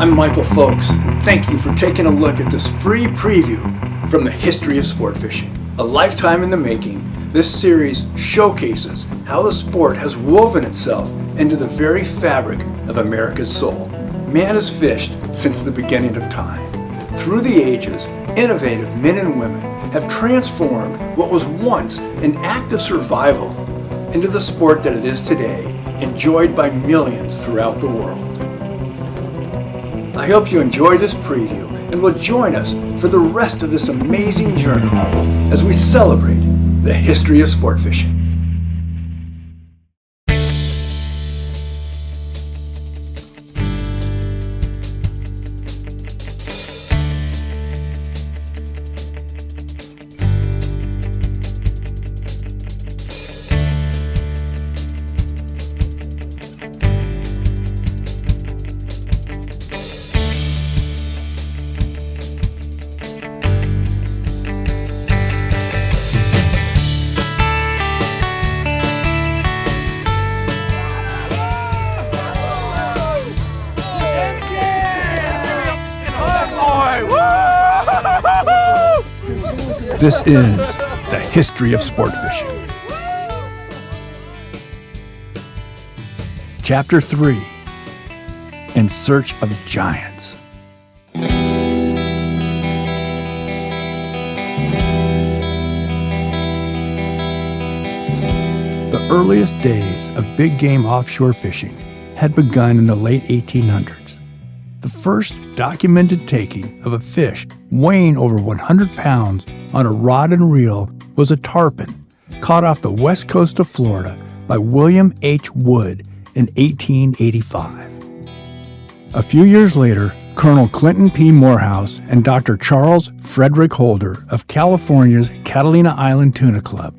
I'm Michael Fowlkes, and thank you for taking a look at this free preview from the History of Sportfishing. A lifetime in the making, this series showcases how the sport has woven itself into the very fabric of America's soul. Man has fished since the beginning of time. Through the ages, innovative men and women have transformed what was once an act of survival into the sport that it is today, enjoyed by millions throughout the world. I hope you enjoy this preview and will join us for the rest of this amazing journey as we celebrate the history of sport fishing. This is the History of Sportfishing. Chapter 3, In Search of Giants. The earliest days of big game offshore fishing had begun in the late 1800s. The first documented taking of a fish weighing over 100 pounds on a rod and reel was a tarpon caught off the west coast of Florida by William H. Wood in 1885. A few years later, Colonel Clinton P. Morehouse and Dr. Charles Frederick Holder of California's Catalina Island Tuna Club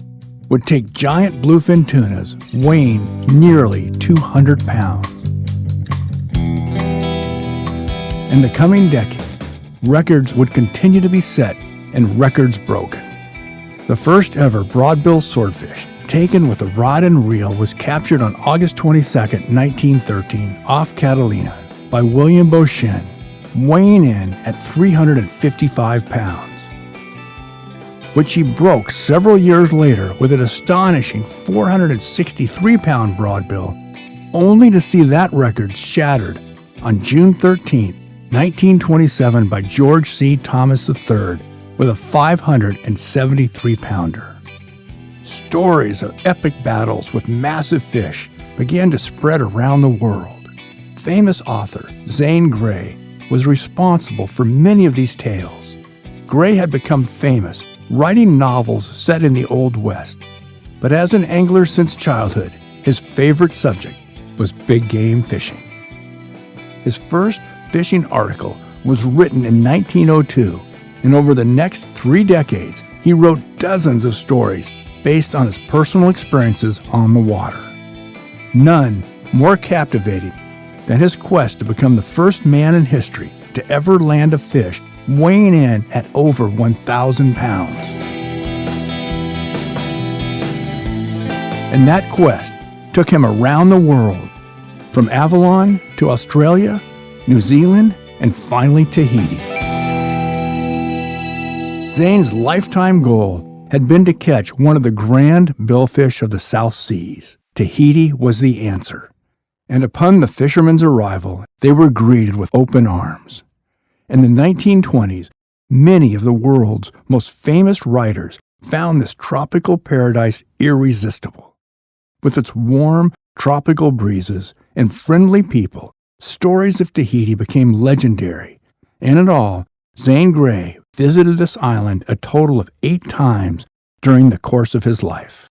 would take giant bluefin tunas weighing nearly 200 pounds. In the coming decade, records would continue to be set and records broken. The first ever broadbill swordfish taken with a rod and reel was captured on August 22, 1913, off Catalina by William Beauchene, weighing in at 355 pounds, which he broke several years later with an astonishing 463-pound broadbill, only to see that record shattered on June 13, 1927 by George C. Thomas III with a 573-pounder. Stories of epic battles with massive fish began to spread around the world. Famous author Zane Grey was responsible for many of these tales. Grey had become famous writing novels set in the Old West, but as an angler since childhood, his favorite subject was big game fishing. His first fishing article was written in 1902, and over the next 3 decades, he wrote dozens of stories based on his personal experiences on the water. None more captivating than his quest to become the first man in history to ever land a fish weighing in at over 1,000 pounds. And that quest took him around the world, from Avalon to Australia, New Zealand, and finally Tahiti. Zane's lifetime goal had been to catch one of the grand billfish of the South Seas. Tahiti was the answer, and upon the fishermen's arrival, they were greeted with open arms. In the 1920s, many of the world's most famous writers found this tropical paradise irresistible. With its warm, tropical breezes and friendly people, stories of Tahiti became legendary, and in all, Zane Grey visited this island a total of 8 times during the course of his life.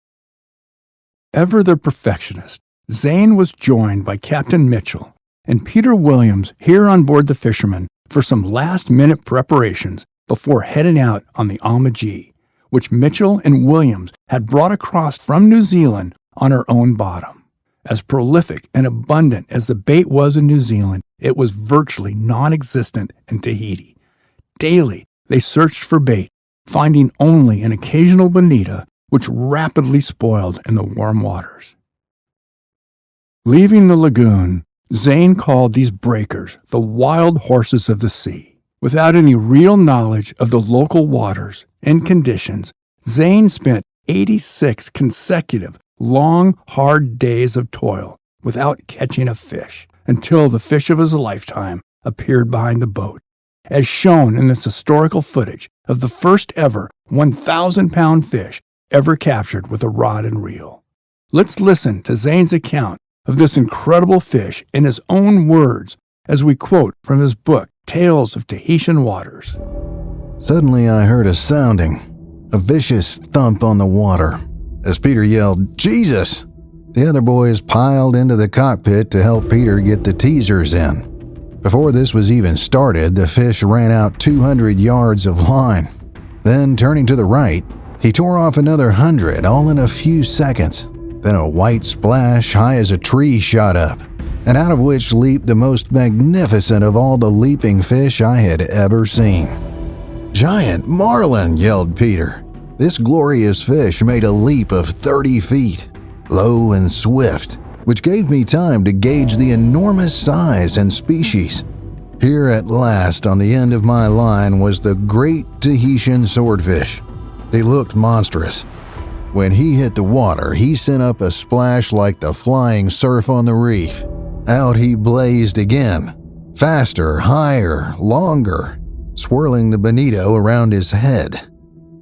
Ever the perfectionist, Zane was joined by Captain Mitchell and Peter Williams here on board the Fisherman for some last-minute preparations before heading out on the Alma-G, which Mitchell and Williams had brought across from New Zealand on her own bottom. As prolific and abundant as the bait was in New Zealand, it was virtually non-existent in Tahiti. Daily, they searched for bait, finding only an occasional bonita, which rapidly spoiled in the warm waters. Leaving the lagoon, Zane called these breakers the wild horses of the sea. Without any real knowledge of the local waters and conditions, Zane spent 86 consecutive, long, hard days of toil without catching a fish until the fish of his lifetime appeared behind the boat, as shown in this historical footage of the first ever 1,000-pound fish ever captured with a rod and reel. Let's listen to Zane's account of this incredible fish in his own words as we quote from his book, Tales of Tahitian Waters. Suddenly I heard a sounding, a vicious thump on the water. As Peter yelled, "Jesus!" the other boys piled into the cockpit to help Peter get the teasers in. Before this was even started, the fish ran out 200 yards of line. Then, turning to the right, he tore off another 100, all in a few seconds. Then a white splash high as a tree shot up, and out of which leaped the most magnificent of all the leaping fish I had ever seen. "Giant marlin!" yelled Peter. This glorious fish made a leap of 30 feet, low and swift, which gave me time to gauge the enormous size and species. Here at last on the end of my line was the great Tahitian swordfish. He looked monstrous. When he hit the water, he sent up a splash like the flying surf on the reef. Out he blazed again, faster, higher, longer, swirling the bonito around his head.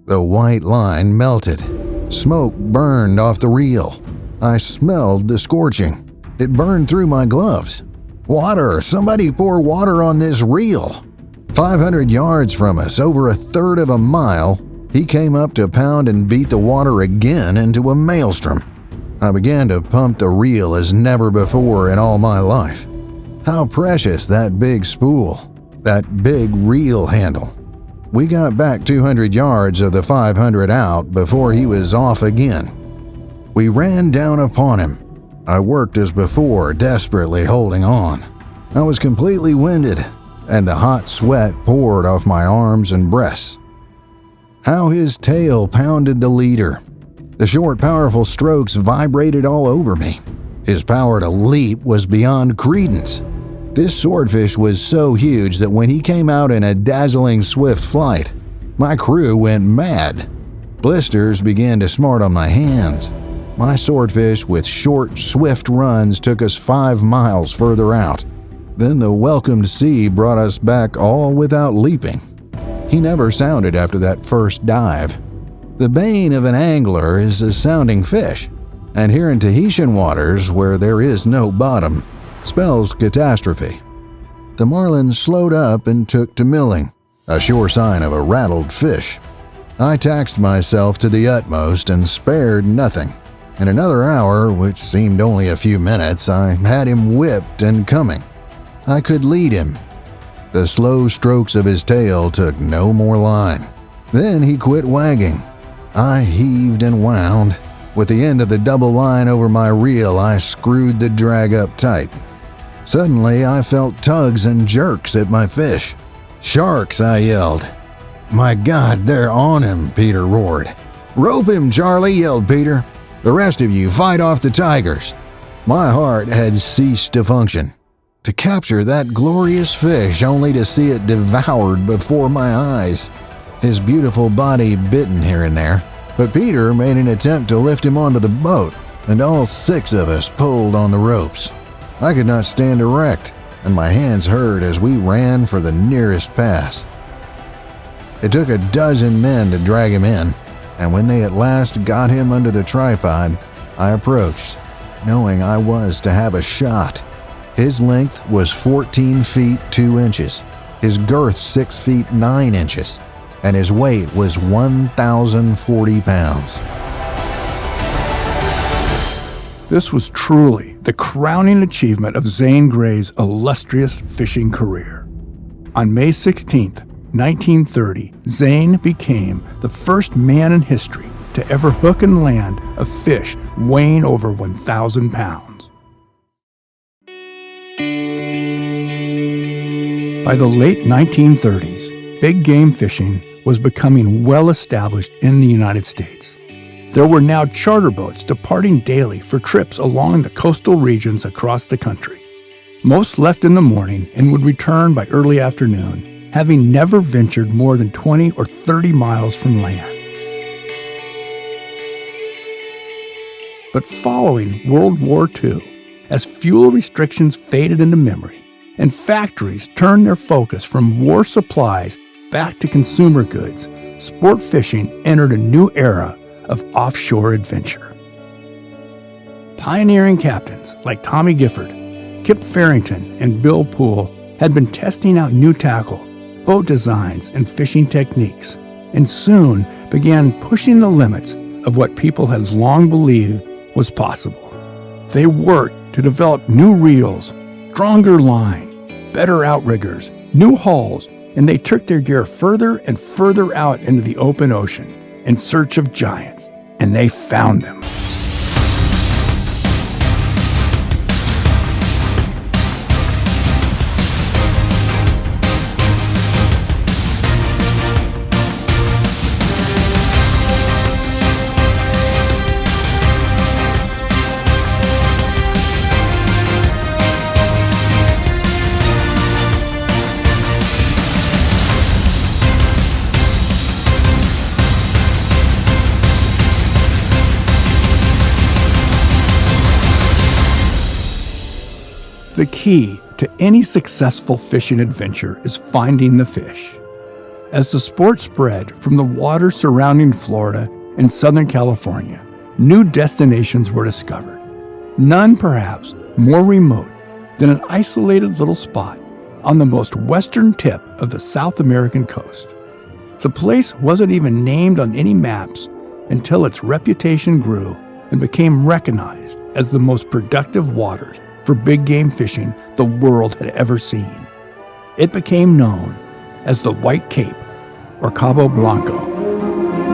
The white line melted. Smoke burned off the reel. I smelled the scorching. It burned through my gloves. "Water! Somebody pour water on this reel!" 500 yards from us, over a third of a mile, he came up to pound and beat the water again into a maelstrom. I began to pump the reel as never before in all my life. How precious that big spool, that big reel handle. We got back 200 yards of the 500 out before he was off again. We ran down upon him. I worked as before, desperately holding on. I was completely winded, and the hot sweat poured off my arms and breasts. How his tail pounded the leader. The short, powerful strokes vibrated all over me. His power to leap was beyond credence. This swordfish was so huge that when he came out in a dazzling swift flight, my crew went mad. Blisters began to smart on my hands. My swordfish with short, swift runs took us 5 miles further out. Then the welcomed sea brought us back all without leaping. He never sounded after that first dive. The bane of an angler is a sounding fish, and here in Tahitian waters, where there is no bottom, spells catastrophe. The marlin slowed up and took to milling, a sure sign of a rattled fish. I taxed myself to the utmost and spared nothing. In another hour, which seemed only a few minutes, I had him whipped and coming. I could lead him. The slow strokes of his tail took no more line. Then he quit wagging. I heaved and wound. With the end of the double line over my reel, I screwed the drag up tight. Suddenly, I felt tugs and jerks at my fish. "Sharks!" I yelled. "My God, they're on him!" Peter roared. "Rope him, Charlie!" yelled Peter. "The rest of you, fight off the tigers." My heart had ceased to function. To capture that glorious fish only to see it devoured before my eyes. His beautiful body bitten here and there. But Peter made an attempt to lift him onto the boat, and all 6 of us pulled on the ropes. I could not stand erect, and my hands hurt as we ran for the nearest pass. It took a dozen men to drag him in, and when they at last got him under the tripod, I approached, knowing I was to have a shot. His length was 14 feet 2 inches, his girth 6 feet 9 inches, and his weight was 1,040 pounds. This was truly the crowning achievement of Zane Grey's illustrious fishing career. On May 16, 1930, Zane became the first man in history to ever hook and land a fish weighing over 1,000 pounds. By the late 1930s, big game fishing was becoming well established in the United States. There were now charter boats departing daily for trips along the coastal regions across the country. Most left in the morning and would return by early afternoon, having never ventured more than 20 or 30 miles from land. But following World War II, as fuel restrictions faded into memory and factories turned their focus from war supplies back to consumer goods, sport fishing entered a new era of offshore adventure. Pioneering captains like Tommy Gifford, Kip Farrington, and Bill Poole had been testing out new tackle, boat designs, and fishing techniques, and soon began pushing the limits of what people had long believed was possible. They worked to develop new reels, stronger line, better outriggers, new hulls, and they took their gear further and further out into the open ocean in search of giants, and they found them. The key to any successful fishing adventure is finding the fish. As the sport spread from the waters surrounding Florida and Southern California, new destinations were discovered. None perhaps more remote than an isolated little spot on the most western tip of the South American coast. The place wasn't even named on any maps until its reputation grew and became recognized as the most productive waters for big game fishing the world had ever seen. It became known as the White Cape, or Cabo Blanco.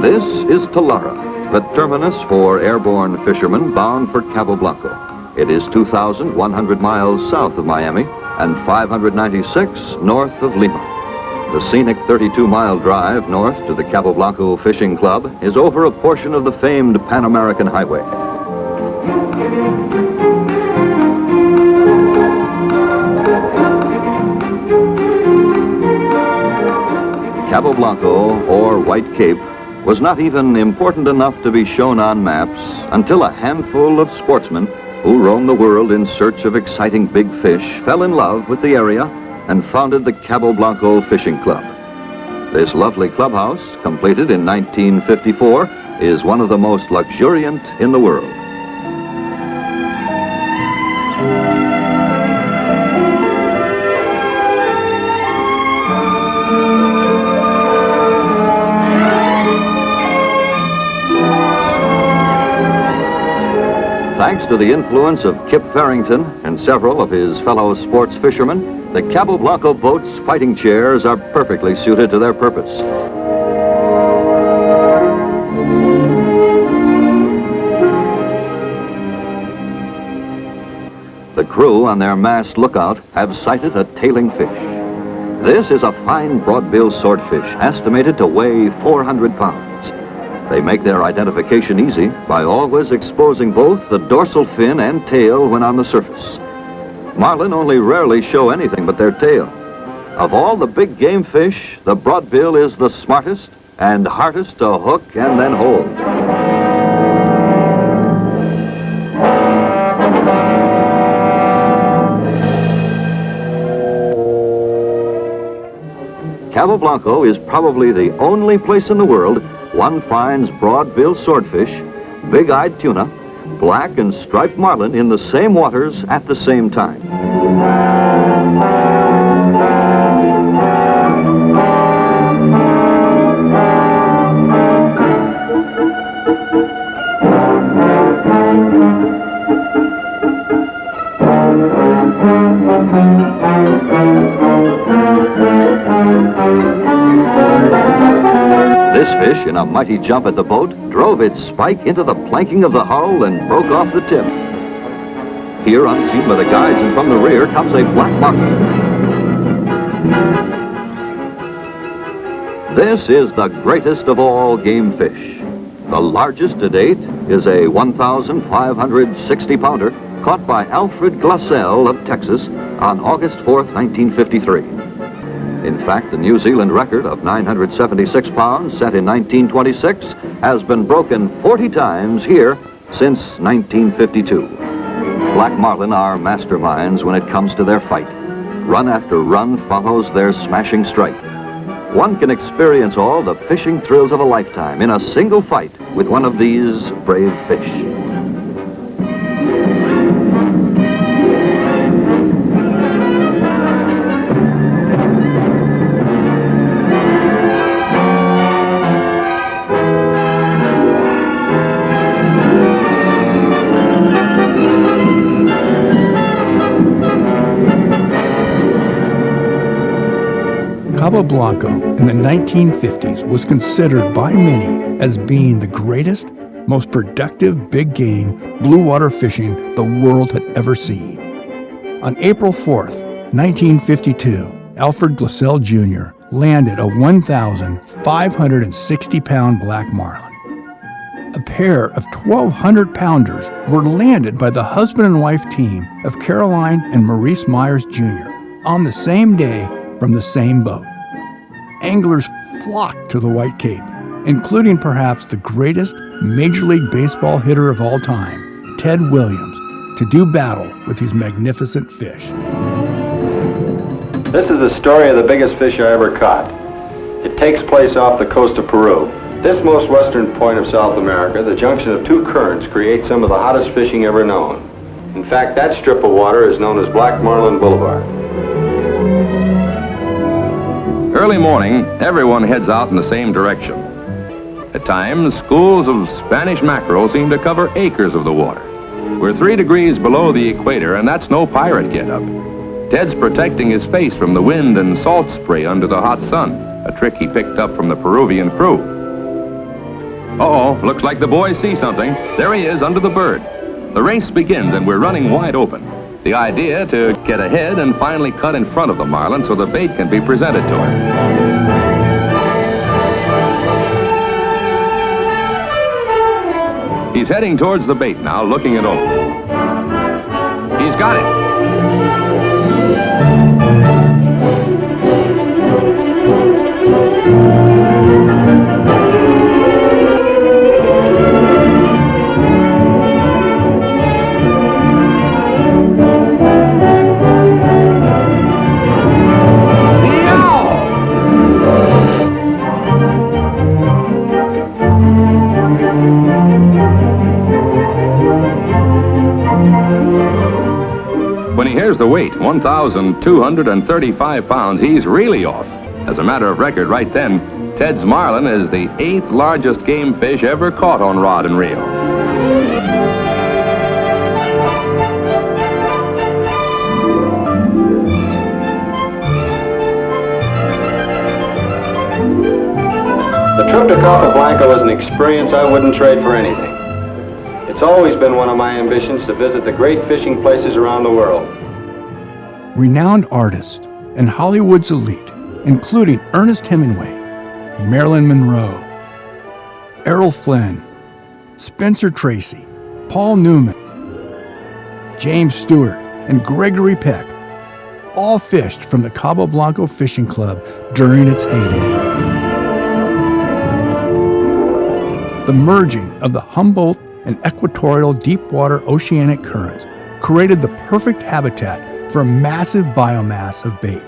This is Talara, the terminus for airborne fishermen bound for Cabo Blanco. It is 2,100 miles south of Miami and 596 north of Lima. The scenic 32-mile drive north to the Cabo Blanco Fishing Club is over a portion of the famed Pan-American Highway. Cabo Blanco, or White Cape, was not even important enough to be shown on maps until a handful of sportsmen who roam the world in search of exciting big fish fell in love with the area and founded the Cabo Blanco Fishing Club. This lovely clubhouse, completed in 1954, is one of the most luxuriant in the world. Thanks to the influence of Kip Farrington and several of his fellow sports fishermen, the Cabo Blanco boat's fighting chairs are perfectly suited to their purpose. The crew on their mast lookout have sighted a tailing fish. This is a fine broadbill swordfish, estimated to weigh 400 pounds. They make their identification easy by always exposing both the dorsal fin and tail when on the surface. Marlin only rarely show anything but their tail. Of all the big game fish, the broadbill is the smartest and hardest to hook and then hold. Cabo Blanco is probably the only place in the world one finds broad-billed swordfish, big-eyed tuna, black and striped marlin in the same waters at the same time. This fish, in a mighty jump at the boat, drove its spike into the planking of the hull and broke off the tip. Here, unseen by the guides and from the rear, comes a black marlin. This is the greatest of all game fish. The largest to date is a 1,560-pounder caught by Alfred Glassell of Texas on August 4th, 1953. In fact, the New Zealand record of 976 pounds set in 1926 has been broken 40 times here since 1952. Black marlin are masterminds when it comes to their fight. Run after run follows their smashing strike. One can experience all the fishing thrills of a lifetime in a single fight with one of these brave fish. Cabo Blanco in the 1950s was considered by many as being the greatest, most productive big game blue water fishing the world had ever seen. On April 4th, 1952, Alfred Glassell Jr. landed a 1,560-pound black marlin. A pair of 1,200-pounders were landed by the husband and wife team of Caroline and Maurice Myers Jr. on the same day from the same boat. Anglers flocked to the White Cape, including perhaps the greatest Major League Baseball hitter of all time, Ted Williams, to do battle with these magnificent fish. This is the story of the biggest fish I ever caught. It takes place off the coast of Peru. This most western point of South America, the junction of two currents, creates some of the hottest fishing ever known. In fact, that strip of water is known as Black Marlin Boulevard. Early morning, everyone heads out in the same direction. At times, schools of Spanish mackerel seem to cover acres of the water. We're 3 degrees below the equator, and that's no pirate get-up. Ted's protecting his face from the wind and salt spray under the hot sun, a trick he picked up from the Peruvian crew. Uh-oh, looks like the boys see something. There he is, under the bird. The race begins, and we're running wide open. The idea to get ahead and finally cut in front of the marlin so the bait can be presented to him. He's heading towards the bait now, looking it over. He's got it. When he hears the weight, 1,235 pounds, he's really off. As a matter of record, right then, Ted's marlin is the 8th largest game fish ever caught on rod and reel. The trip to Cabo Blanco is an experience I wouldn't trade for anything. It's always been one of my ambitions to visit the great fishing places around the world. Renowned artists and Hollywood's elite, including Ernest Hemingway, Marilyn Monroe, Errol Flynn, Spencer Tracy, Paul Newman, James Stewart, and Gregory Peck, all fished from the Cabo Blanco Fishing Club during its heyday. The merging of the Humboldt and equatorial deep-water oceanic currents created the perfect habitat for a massive biomass of bait,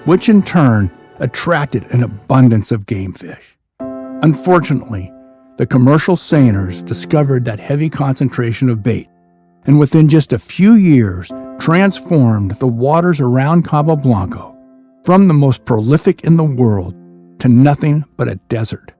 which in turn attracted an abundance of game fish. Unfortunately, the commercial seiners discovered that heavy concentration of bait, and within just a few years transformed the waters around Cabo Blanco from the most prolific in the world to nothing but a desert,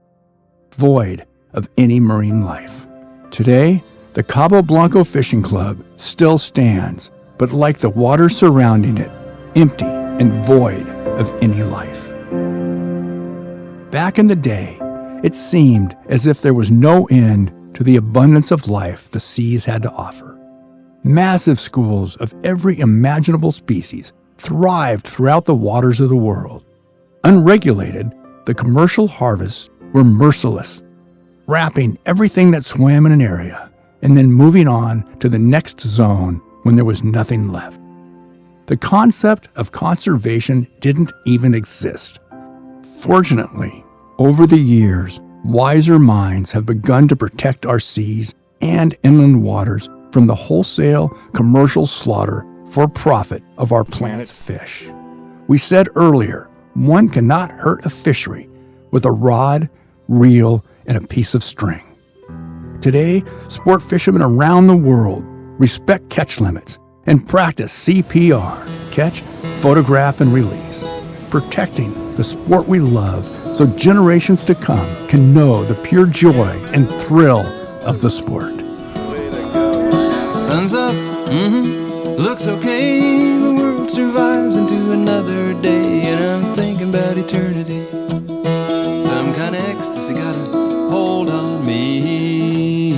void of any marine life. Today, the Cabo Blanco Fishing Club still stands, but like the water surrounding it, empty and void of any life. Back in the day, it seemed as if there was no end to the abundance of life the seas had to offer. Massive schools of every imaginable species thrived throughout the waters of the world. Unregulated, the commercial harvests were merciless, wrapping everything that swam in an area and then moving on to the next zone when there was nothing left. The concept of conservation didn't even exist. Fortunately, over the years, wiser minds have begun to protect our seas and inland waters from the wholesale commercial slaughter for profit of our planet's fish. We said earlier, one cannot hurt a fishery with a rod, reel, and a piece of string. Today, sport fishermen around the world respect catch limits and practice CPR, catch, photograph, and release, protecting the sport we love so generations to come can know the pure joy and thrill of the sport. Sun's up, looks okay. The world survives into another day, and I'm thinking about eternity. Some kind of ecstasy got a hold on me.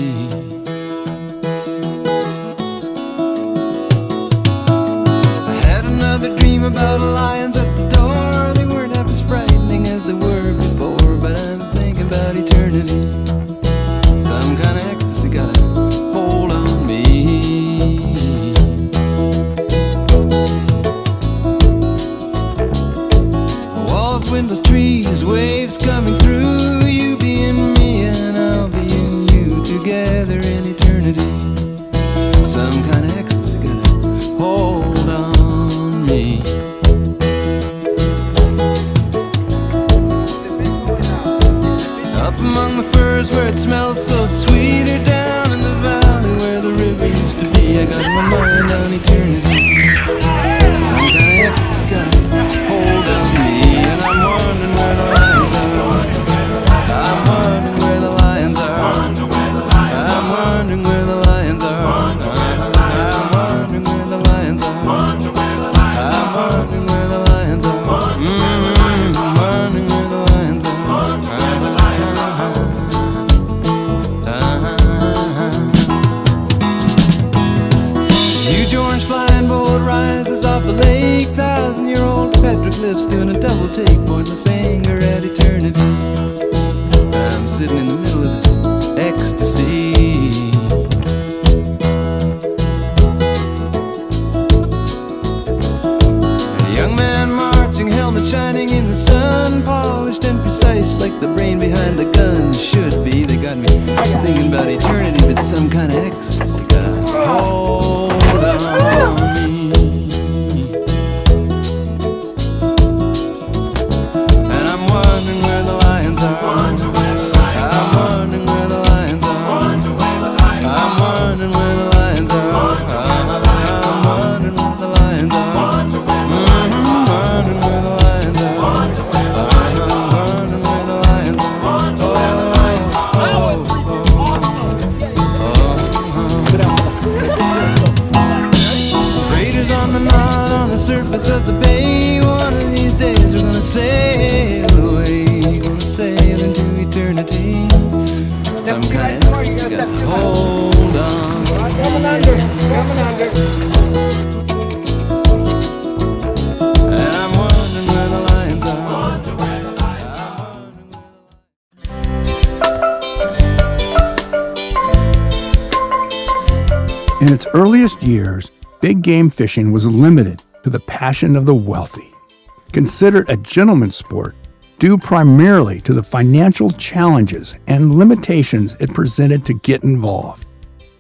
I had another dream about lions at the door. They weren't half as frightening as they were before, but I'm thinking about eternity. Some kind of ecstasy got a hold on me. Walls, windows, trees, waves coming through. You being me and I'll be in you, together in eternity. Some kind of ecstasy got a hold on me. Up among the firs where it smells so sweet, or down in the valley where the river used to be, I got my mind on eternity. Some kind of ecstasy got a hold on me, and I'm wondering where the lions are. I'm wondering where the lions are. I'm wondering where the lions are. I'm wondering where the lions are. I'm wondering where the lions are. I'm wondering where the lions are. Huge orange flying boat rises off a lake. 1,000-year-old petroglyphs doing a double take, pointing the finger at eternity. I'm sitting in the middle of this ecstasy. A young man marching, helmet shining in the sun, polished and precise like the brain behind the gun should be. They got me thinking about eternity, but some kind of ecstasy got a hold on me. And I'm wondering where the lions are. I'm wondering where the lions are. I'm wondering where the lions are. I'm wondering where the lions are. I'm wondering where the lions are. I'm wondering where the lions are. Freighters on the knot on the surface of the bay. One of these days we're gonna sail away, gonna sail into eternity. Some kind of ecstasy got a hold on. Coming under. And I'm wondering where the lions are. In its earliest years, big game fishing was limited to the passion of the wealthy. Considered a gentleman's sport due primarily to the financial challenges and limitations it presented to get involved.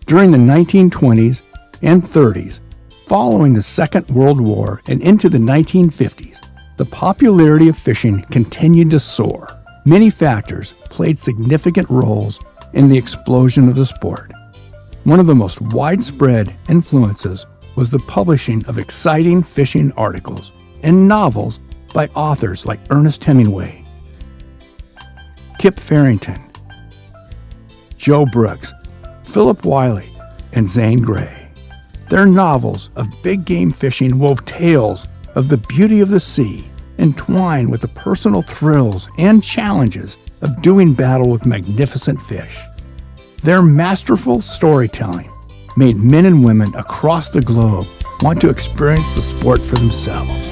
During the 1920s and 30s, following the Second World War and into the 1950s, the popularity of fishing continued to soar. Many factors played significant roles in the explosion of the sport. One of the most widespread influences was the publishing of exciting fishing articles and novels by authors like Ernest Hemingway, Kip Farrington, Joe Brooks, Philip Wiley, and Zane Grey. Their novels of big game fishing wove tales of the beauty of the sea, entwined with the personal thrills and challenges of doing battle with magnificent fish. Their masterful storytelling made men and women across the globe want to experience the sport for themselves.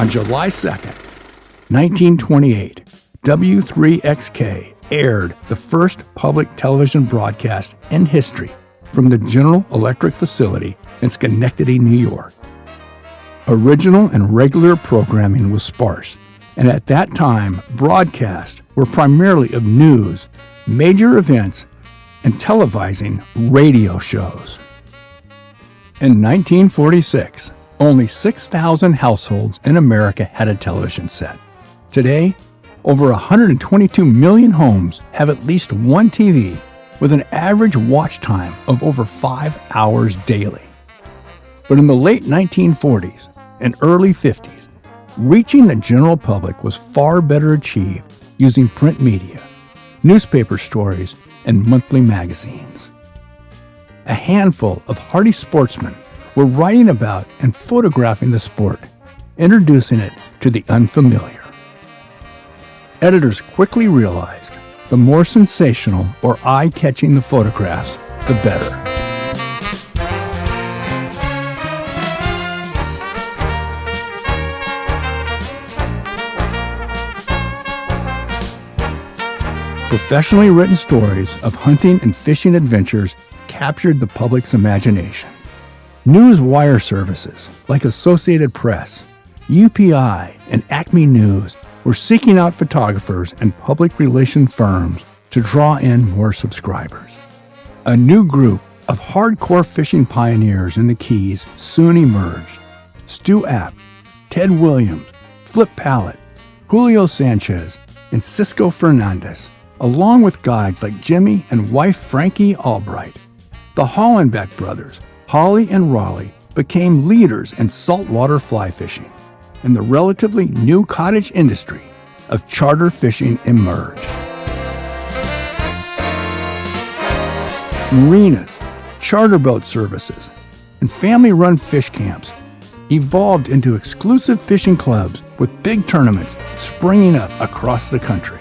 On July 2nd, 1928, W3XK aired the first public television broadcast in history from the General Electric facility in Schenectady, New York. Original and regular programming was sparse, and at that time, broadcasts were primarily of news, major events, and televising radio shows. In 1946, only 6,000 households in America had a television set. Today, over 122 million homes have at least one TV, with an average watch time of over 5 hours daily. But in the late 1940s and early 50s, reaching the general public was far better achieved using print media, newspaper stories, and monthly magazines. A handful of hardy sportsmen were writing about and photographing the sport, introducing it to the unfamiliar. Editors quickly realized the more sensational or eye-catching the photographs, the better. Professionally written stories of hunting and fishing adventures captured the public's imagination. News wire services like Associated Press, UPI, and Acme News were seeking out photographers and public relations firms to draw in more subscribers. A new group of hardcore fishing pioneers in the Keys soon emerged. Stu Apt, Ted Williams, Flip Pallett, Julio Sanchez, and Cisco Fernandez, along with guides like Jimmy and wife Frankie Albright. The Hollenbeck brothers, Holly and Raleigh, became leaders in saltwater fly fishing, and the relatively new cottage industry of charter fishing emerged. Marinas, charter boat services, and family-run fish camps evolved into exclusive fishing clubs with big tournaments springing up across the country.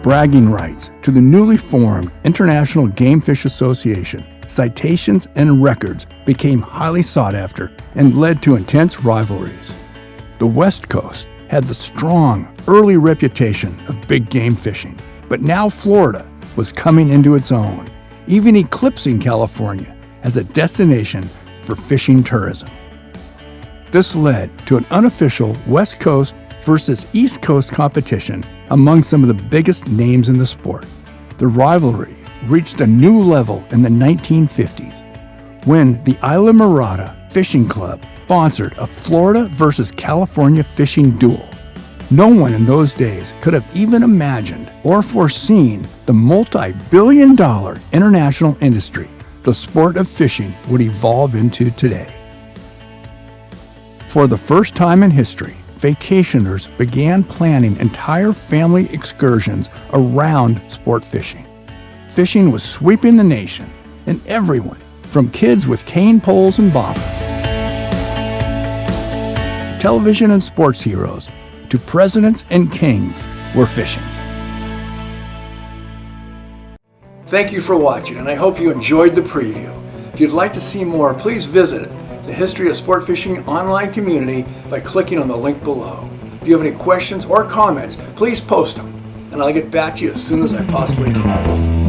Bragging rights to the newly formed International Game Fish Association, citations and records became highly sought after and led to intense rivalries. The West Coast had the strong, early reputation of big game fishing, but now Florida was coming into its own, even eclipsing California as a destination for fishing tourism. This led to an unofficial West Coast versus East Coast competition among some of the biggest names in the sport. The rivalry reached a new level in the 1950s when the Isla Mirada Fishing Club sponsored a Florida versus California fishing duel. No one in those days could have even imagined or foreseen the multi-billion-dollar international industry the sport of fishing would evolve into today. For the first time in history, vacationers began planning entire family excursions around sport fishing. Fishing was sweeping the nation, and everyone, from kids with cane poles and bobbers, television and sports heroes, to presidents and kings, were fishing. Thank you for watching, and I hope you enjoyed the preview. If you'd like to see more, please visit the History of Sport Fishing online community by clicking on the link below. If you have any questions or comments, please post them, and I'll get back to you as soon as I possibly can.